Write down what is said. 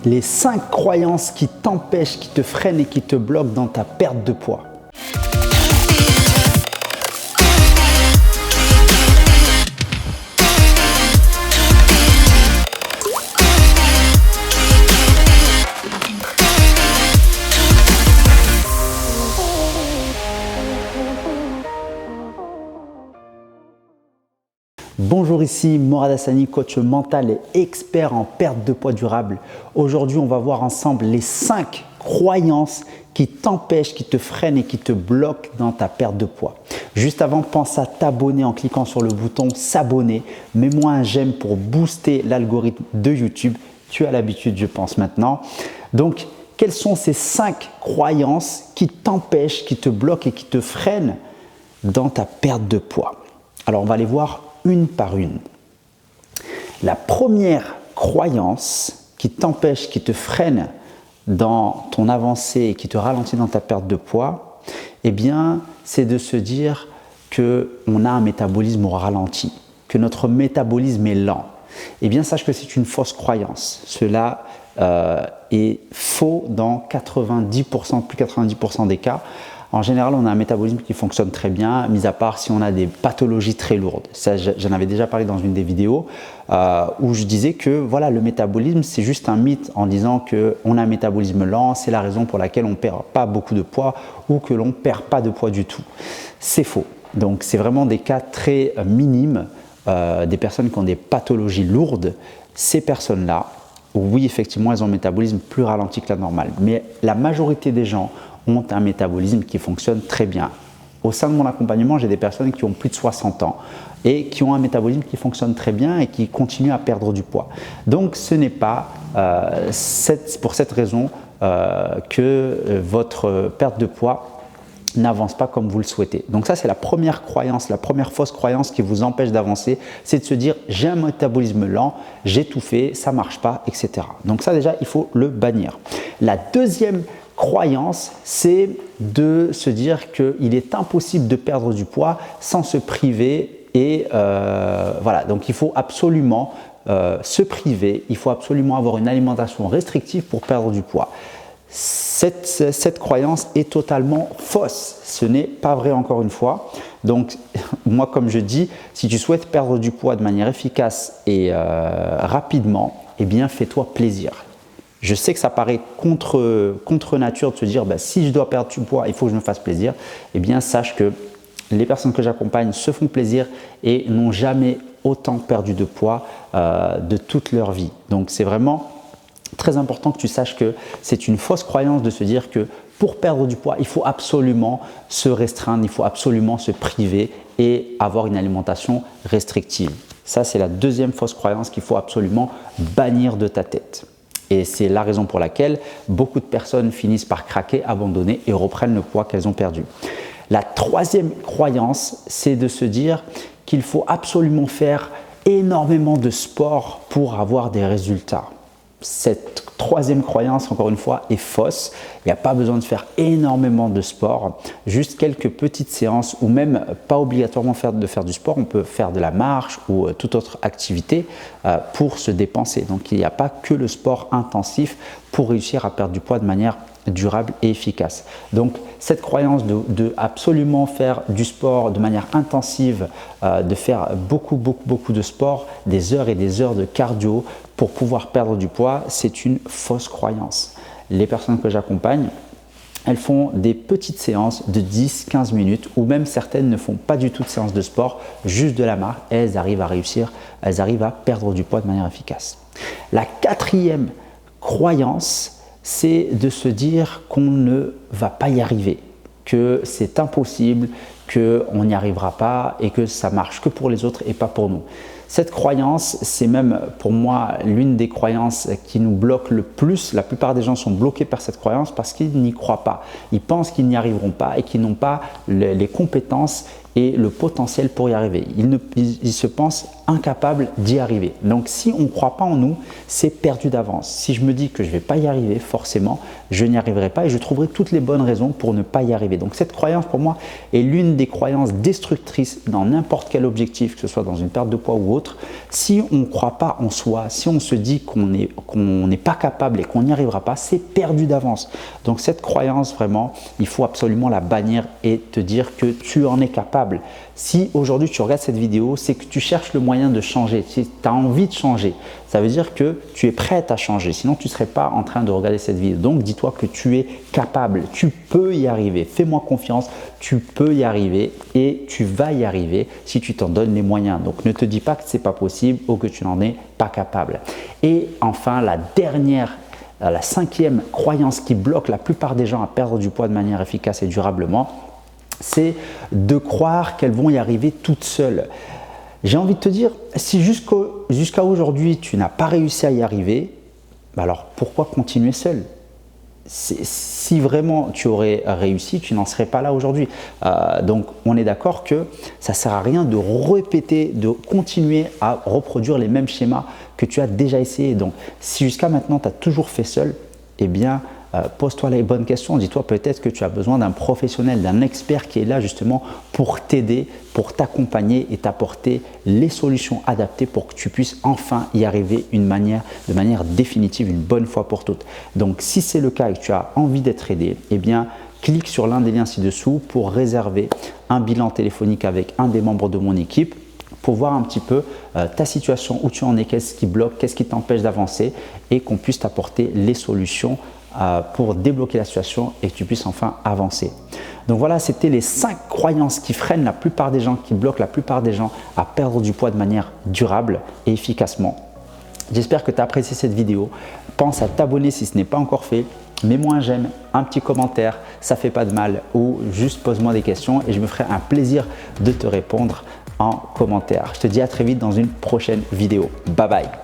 les 5 croyances qui t'empêchent, qui te freinent et qui te bloquent dans ta perte de poids. Bonjour, ici Morad Hassani, coach mental et expert en perte de poids durable. Aujourd'hui, on va voir ensemble les 5 croyances qui t'empêchent, qui te freinent et qui te bloquent dans ta perte de poids. Juste avant, pense à t'abonner en cliquant sur le bouton s'abonner. Mets-moi un j'aime pour booster l'algorithme de YouTube. Tu as l'habitude, je pense maintenant. Donc, quelles sont ces 5 croyances qui t'empêchent, qui te bloquent et qui te freinent dans ta perte de poids? Alors, on va les voir une par une. La première croyance qui t'empêche, qui te freine dans ton avancée et qui te ralentit dans ta perte de poids, eh bien, c'est de se dire qu'on a un métabolisme au ralenti, que notre métabolisme est lent. Eh bien, sache que c'est une fausse croyance. Cela est faux dans 90%, plus 90% des cas. En général, on a un métabolisme qui fonctionne très bien, mis à part si on a des pathologies très lourdes. Ça, j'en avais déjà parlé dans une des vidéos où je disais que voilà, le métabolisme, c'est juste un mythe en disant qu'on a un métabolisme lent, c'est la raison pour laquelle on ne perd pas beaucoup de poids ou que l'on ne perd pas de poids du tout. C'est faux. Donc, c'est vraiment des cas très minimes, des personnes qui ont des pathologies lourdes. Ces personnes-là, oui, effectivement, elles ont un métabolisme plus ralenti que la normale. Mais la majorité des gens ont un métabolisme qui fonctionne très bien. Au sein de mon accompagnement, j'ai des personnes qui ont plus de 60 ans et qui ont un métabolisme qui fonctionne très bien et qui continuent à perdre du poids. Donc, ce n'est pas pour cette raison que votre perte de poids n'avance pas comme vous le souhaitez. Donc ça, c'est la première croyance, la première fausse croyance qui vous empêche d'avancer, c'est de se dire « j'ai un métabolisme lent, j'ai tout fait, ça ne marche pas, etc. » Donc ça, déjà, il faut le bannir. La deuxième croyance, c'est de se dire qu'il est impossible de perdre du poids sans se priver et voilà, donc il faut absolument se priver, il faut absolument avoir une alimentation restrictive pour perdre du poids. Cette croyance est totalement fausse, ce n'est pas vrai encore une fois. Donc moi, comme je dis, si tu souhaites perdre du poids de manière efficace et rapidement, eh bien fais-toi plaisir. Je sais que ça paraît contre nature de se dire si je dois perdre du poids, il faut que je me fasse plaisir. Eh bien, sache que les personnes que j'accompagne se font plaisir et n'ont jamais autant perdu de poids de toute leur vie. Donc, c'est vraiment très important que tu saches que c'est une fausse croyance de se dire que pour perdre du poids, il faut absolument se restreindre, il faut absolument se priver et avoir une alimentation restrictive. Ça, c'est la deuxième fausse croyance qu'il faut absolument bannir de ta tête. Et c'est la raison pour laquelle beaucoup de personnes finissent par craquer, abandonner et reprennent le poids qu'elles ont perdu. La troisième croyance, c'est de se dire qu'il faut absolument faire énormément de sport pour avoir des résultats. Cette troisième croyance, encore une fois, est fausse. Il n'y a pas besoin de faire énormément de sport, juste quelques petites séances ou même pas obligatoirement de faire du sport. On peut faire de la marche ou toute autre activité pour se dépenser. Donc, il n'y a pas que le sport intensif pour réussir à perdre du poids de manière durable et efficace. Donc, cette croyance de absolument faire du sport de manière intensive, de faire beaucoup de sport, des heures et des heures de cardio pour pouvoir perdre du poids, c'est une fausse croyance. Les personnes que j'accompagne, elles font des petites séances de 10-15 minutes ou même certaines ne font pas du tout de séance de sport, juste de la marche et elles arrivent à réussir, elles arrivent à perdre du poids de manière efficace. La quatrième croyance, c'est de se dire qu'on ne va pas y arriver, que c'est impossible, qu'on n'y arrivera pas et que ça marche que pour les autres et pas pour nous. Cette croyance, c'est même pour moi l'une des croyances qui nous bloque le plus. La plupart des gens sont bloqués par cette croyance parce qu'ils n'y croient pas. Ils pensent qu'ils n'y arriveront pas et qu'ils n'ont pas les compétences et le potentiel pour y arriver. Ils se pensent incapables d'y arriver. Donc si on ne croit pas en nous, c'est perdu d'avance. Si je me dis que je ne vais pas y arriver, forcément, je n'y arriverai pas et je trouverai toutes les bonnes raisons pour ne pas y arriver. Donc cette croyance pour moi est l'une des croyances destructrices dans n'importe quel objectif, que ce soit dans une perte de poids ou autre. Si on ne croit pas en soi, si on se dit qu'on n'est pas capable et qu'on n'y arrivera pas, c'est perdu d'avance. Donc cette croyance, vraiment, il faut absolument la bannir et te dire que tu en es capable. Si aujourd'hui tu regardes cette vidéo, c'est que tu cherches le moyen de changer, si tu as envie de changer, ça veut dire que tu es prête à changer, sinon tu ne serais pas en train de regarder cette vidéo. Donc dis-toi que tu es capable, tu peux y arriver, fais-moi confiance, tu peux y arriver et tu vas y arriver si tu t'en donnes les moyens. Donc ne te dis pas que ce n'est pas possible ou que tu n'en es pas capable. Et enfin, la cinquième croyance qui bloque la plupart des gens à perdre du poids de manière efficace et durablement, c'est de croire qu'elles vont y arriver toutes seules. J'ai envie de te dire, si jusqu'à aujourd'hui, tu n'as pas réussi à y arriver, alors pourquoi continuer seul? Si vraiment tu aurais réussi, tu n'en serais pas là aujourd'hui. Donc on est d'accord que ça ne sert à rien de répéter, de continuer à reproduire les mêmes schémas que tu as déjà essayé. Donc si jusqu'à maintenant tu as toujours fait seul, eh bien pose-toi les bonnes questions. Dis-toi peut-être que tu as besoin d'un professionnel, d'un expert qui est là justement pour t'aider, pour t'accompagner et t'apporter les solutions adaptées pour que tu puisses enfin y arriver de manière définitive, une bonne fois pour toutes. Donc si c'est le cas et que tu as envie d'être aidé, eh bien clique sur l'un des liens ci-dessous pour réserver un bilan téléphonique avec un des membres de mon équipe pour voir un petit peu ta situation, où tu en es, qu'est-ce qui bloque, qu'est-ce qui t'empêche d'avancer et qu'on puisse t'apporter les solutions pour débloquer la situation et que tu puisses enfin avancer. Donc voilà, c'était les 5 croyances qui freinent la plupart des gens, qui bloquent la plupart des gens à perdre du poids de manière durable et efficacement. J'espère que tu as apprécié cette vidéo. Pense à t'abonner si ce n'est pas encore fait. Mets-moi un j'aime, un petit commentaire, ça fait pas de mal, ou juste pose-moi des questions et je me ferai un plaisir de te répondre en commentaire. Je te dis à très vite dans une prochaine vidéo. Bye bye.